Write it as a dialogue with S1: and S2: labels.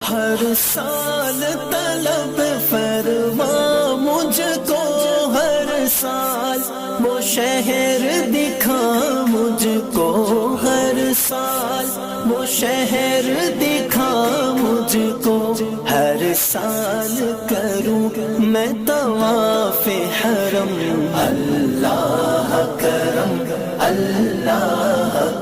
S1: हर साल तलब फरमा मुझको, हर साल वो शहर दिखा मुझको, हर साल वो शहर दिखा मुझको। हर साल करूं मैं तवाफ़े हरम, अल्लाह करम अल्लाह